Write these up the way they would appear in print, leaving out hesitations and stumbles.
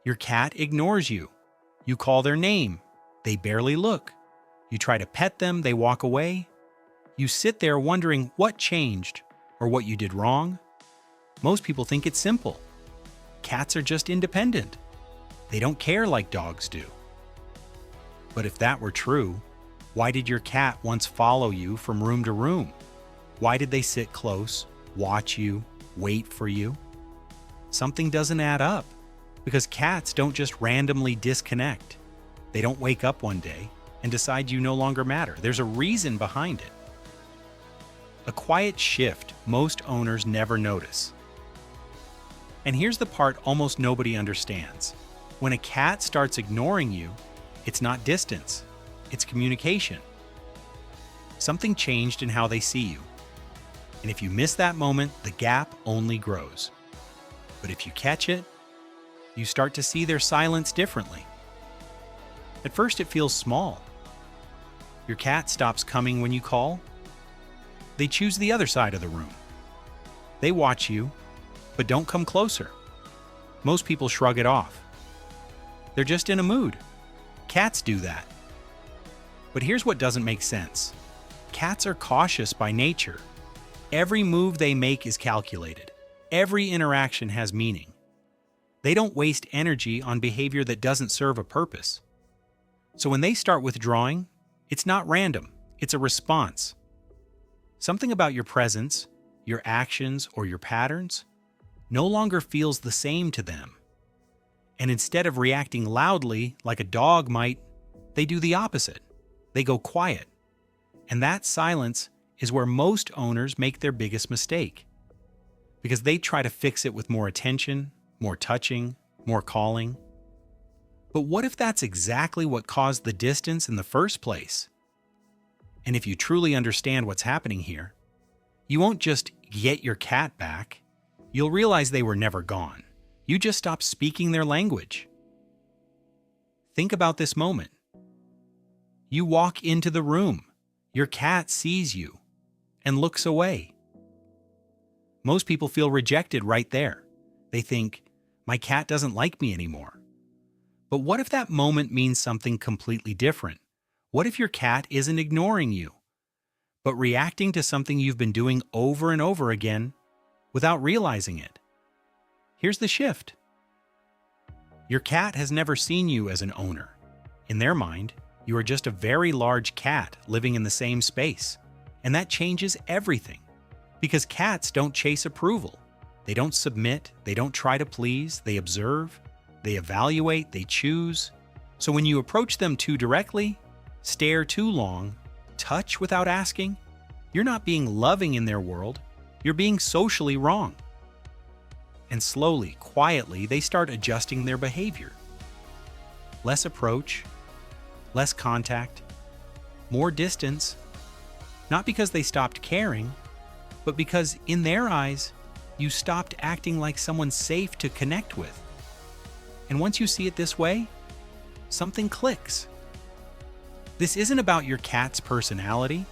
Your cat ignores you. You call their name. They barely look. You try to pet them, they walk away. You sit there wondering what changed or what you did wrong. Most people think it's simple. Cats are just independent. They don't care like dogs do. But if that were true, why did your cat once follow you from room to room? Why did they sit close, watch you, wait for you? Something doesn't add up, because cats don't just randomly disconnect. They don't wake up one day and decide you no longer matter. There's a reason behind it. A quiet shift most owners never notice. And here's the part almost nobody understands. When a cat starts ignoring you, it's not distance, it's communication. Something changed in how they see you. And if you miss that moment, the gap only grows. But if you catch it, you start to see their silence differently. At first it feels small. Your cat stops coming when you call. They choose the other side of the room. They watch you, but don't come closer. Most people shrug it off. They're just in a mood. Cats do that. But here's what doesn't make sense. Cats are cautious by nature. Every move they make is calculated. Every interaction has meaning. They don't waste energy on behavior that doesn't serve a purpose. So when they start withdrawing, it's not random, it's a response. Something about your presence, your actions, or your patterns no longer feels the same to them. And instead of reacting loudly like a dog might, they do the opposite. They go quiet. And that silence is where most owners make their biggest mistake. Because they try to fix it with more attention, more touching, more calling. But what if that's exactly what caused the distance in the first place? And if you truly understand what's happening here, you won't just get your cat back. You'll realize they were never gone. You just stopped speaking their language. Think about this moment. You walk into the room. Your cat sees you and looks away. Most people feel rejected right there. They think, my cat doesn't like me anymore. But what if that moment means something completely different? What if your cat isn't ignoring you, but reacting to something you've been doing over and over again without realizing it? Here's the shift. Your cat has never seen you as an owner. In their mind, you are just a very large cat living in the same space. And that changes everything. Because cats don't chase approval. They don't submit, they don't try to please, they observe, they evaluate, they choose. So when you approach them too directly, stare too long, touch without asking, you're not being loving in their world, you're being socially wrong. And slowly, quietly, they start adjusting their behavior. Less approach, less contact, more distance, not because they stopped caring, but because in their eyes, you stopped acting like someone safe to connect with. And once you see it this way, something clicks. This isn't about your cat's personality.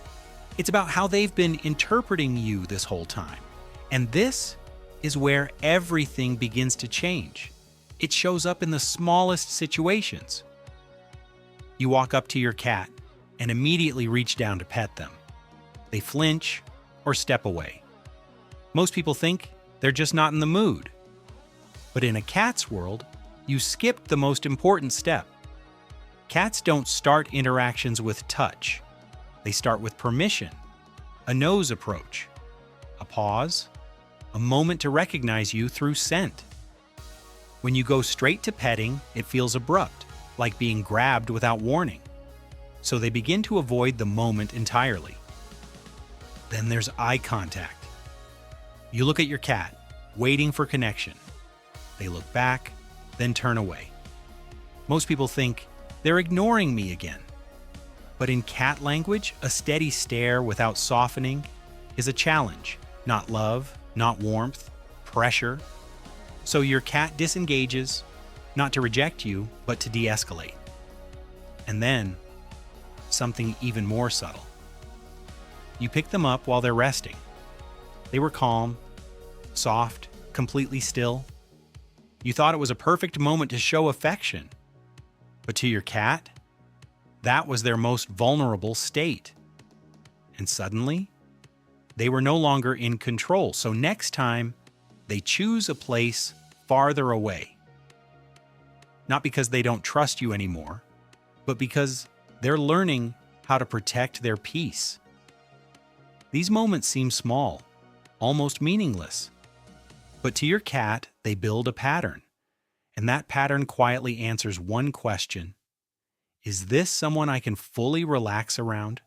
It's about how they've been interpreting you this whole time. And this is where everything begins to change. It shows up in the smallest situations. You walk up to your cat and immediately reach down to pet them. They flinch or step away. Most people think they're just not in the mood. But in a cat's world, you skipped the most important step. Cats don't start interactions with touch. They start with permission, a nose approach, a pause, a moment to recognize you through scent. When you go straight to petting, it feels abrupt, like being grabbed without warning. So they begin to avoid the moment entirely. Then there's eye contact. You look at your cat, waiting for connection. They look back, then turn away. Most people think, they're ignoring me again. But in cat language, a steady stare without softening is a challenge, not love, not warmth, pressure. So your cat disengages, not to reject you, but to de-escalate. And then, something even more subtle. You pick them up while they're resting. They were calm, soft, completely still. You thought it was a perfect moment to show affection. But to your cat, that was their most vulnerable state. And suddenly, they were no longer in control. So next time, they choose a place farther away. Not because they don't trust you anymore, but because they're learning how to protect their peace. These moments seem small, almost meaningless. But to your cat, they build a pattern. And that pattern quietly answers one question. Is this someone I can fully relax around?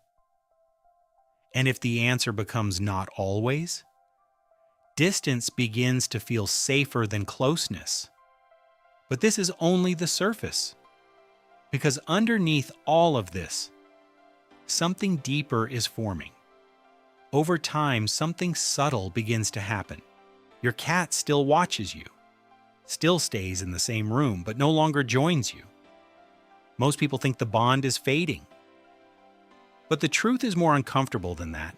And if the answer becomes not always, distance begins to feel safer than closeness. But this is only the surface. Because underneath all of this, something deeper is forming. Over time, something subtle begins to happen. Your cat still watches you, still stays in the same room, but no longer joins you. Most people think the bond is fading. But the truth is more uncomfortable than that.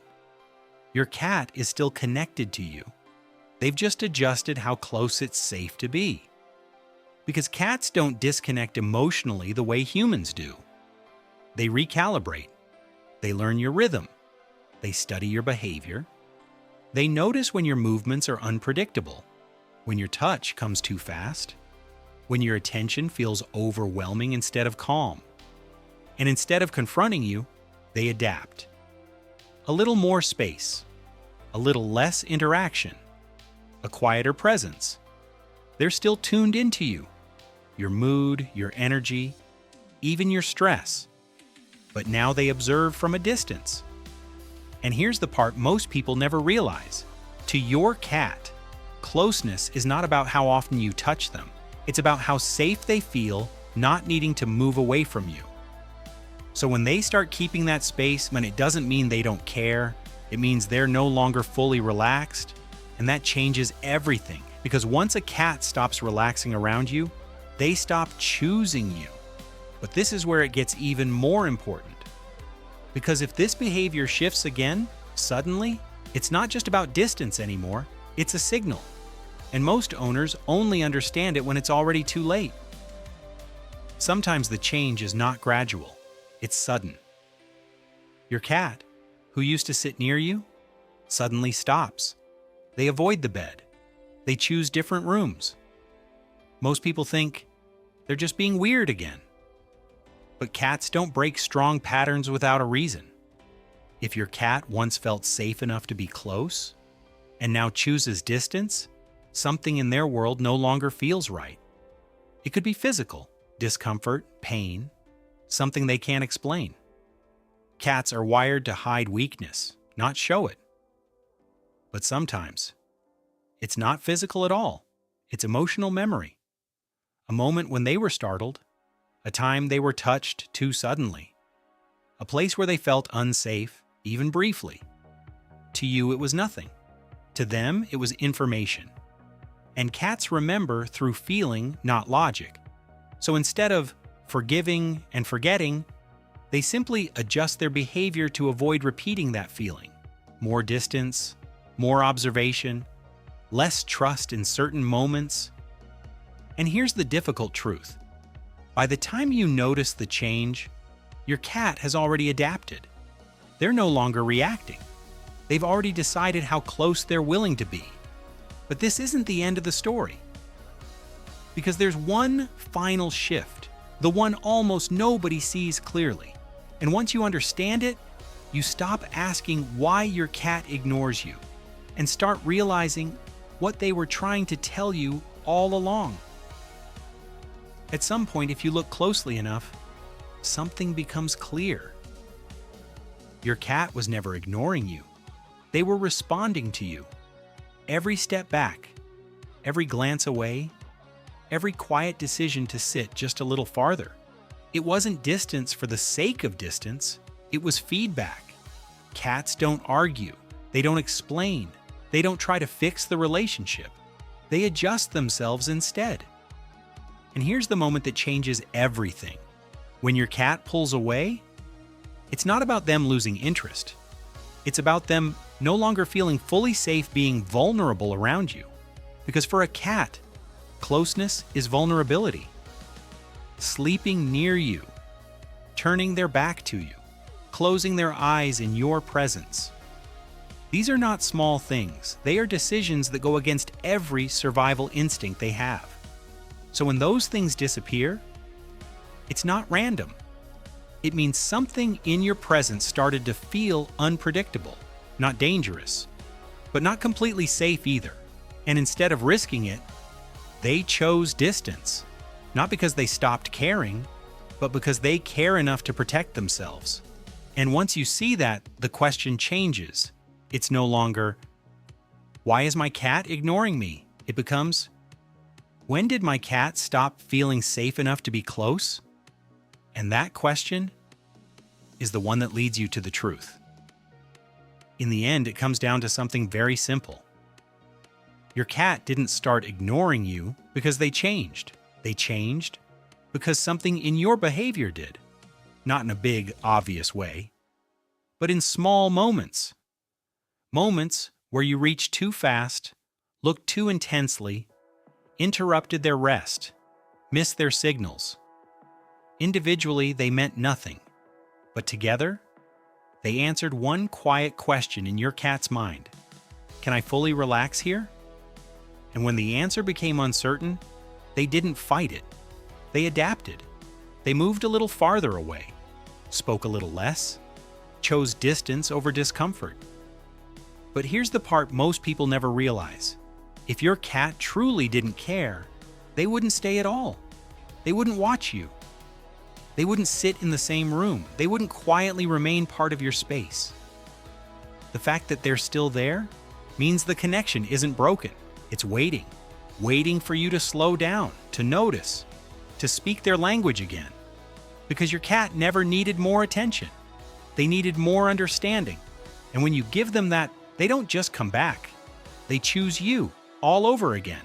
Your cat is still connected to you. They've just adjusted how close it's safe to be. Because cats don't disconnect emotionally the way humans do. They recalibrate. They learn your rhythm. They study your behavior. They notice when your movements are unpredictable, when your touch comes too fast, when your attention feels overwhelming instead of calm. And instead of confronting you, they adapt. A little more space, a little less interaction, a quieter presence. They're still tuned into you, your mood, your energy, even your stress. But now they observe from a distance. And here's the part most people never realize. To your cat, closeness is not about how often you touch them. It's about how safe they feel not needing to move away from you. So when they start keeping that space, when it doesn't mean they don't care, it means they're no longer fully relaxed. And that changes everything. Because once a cat stops relaxing around you, they stop choosing you. But this is where it gets even more important. Because if this behavior shifts again, suddenly, it's not just about distance anymore, it's a signal. And most owners only understand it when it's already too late. Sometimes the change is not gradual, it's sudden. Your cat, who used to sit near you, suddenly stops. They avoid the bed. They choose different rooms. Most people think they're just being weird again. But cats don't break strong patterns without a reason. If your cat once felt safe enough to be close, and now chooses distance, something in their world no longer feels right. It could be physical, discomfort, pain, something they can't explain. Cats are wired to hide weakness, not show it. But sometimes, it's not physical at all. It's emotional memory. A moment when they were startled, a time they were touched too suddenly, a place where they felt unsafe, even briefly. To you, it was nothing. To them, it was information. And cats remember through feeling, not logic. So instead of forgiving and forgetting, they simply adjust their behavior to avoid repeating that feeling. More distance, more observation, less trust in certain moments. And here's the difficult truth. By the time you notice the change, your cat has already adapted. They're no longer reacting. They've already decided how close they're willing to be. But this isn't the end of the story. Because there's one final shift, the one almost nobody sees clearly. And once you understand it, you stop asking why your cat ignores you and start realizing what they were trying to tell you all along. At some point, if you look closely enough, something becomes clear. Your cat was never ignoring you. They were responding to you. Every step back, every glance away, every quiet decision to sit just a little farther. It wasn't distance for the sake of distance, it was feedback. Cats don't argue, they don't explain, they don't try to fix the relationship. They adjust themselves instead. And here's the moment that changes everything. When your cat pulls away, it's not about them losing interest. It's about them no longer feeling fully safe being vulnerable around you. Because for a cat, Closeness is vulnerability. Sleeping near you, turning their back to you, closing their eyes in your presence. These are not small things. They are decisions that go against every survival instinct they have. So when those things disappear, it's not random. It means something in your presence started to feel unpredictable, not dangerous, but not completely safe either. And instead of risking it, they chose distance. Not because they stopped caring, but because they care enough to protect themselves. And once you see that, the question changes. It's no longer, why is my cat ignoring me? It becomes, when did my cat stop feeling safe enough to be close? And that question is the one that leads you to the truth. In the end, it comes down to something very simple. Your cat didn't start ignoring you because they changed. They changed because something in your behavior did. Not in a big, obvious way, but in small moments. Moments where you reached too fast, looked too intensely, interrupted their rest, missed their signals. Individually, they meant nothing, but together, they answered one quiet question in your cat's mind. Can I fully relax here? And when the answer became uncertain, they didn't fight it. They adapted. They moved a little farther away, spoke a little less, chose distance over discomfort. But here's the part most people never realize. If your cat truly didn't care, they wouldn't stay at all. They wouldn't watch you. They wouldn't sit in the same room. They wouldn't quietly remain part of your space. The fact that they're still there means the connection isn't broken. It's waiting for you to slow down, to notice, to speak their language again. Because your cat never needed more attention. They needed more understanding. And when you give them that, they don't just come back. They choose you all over again.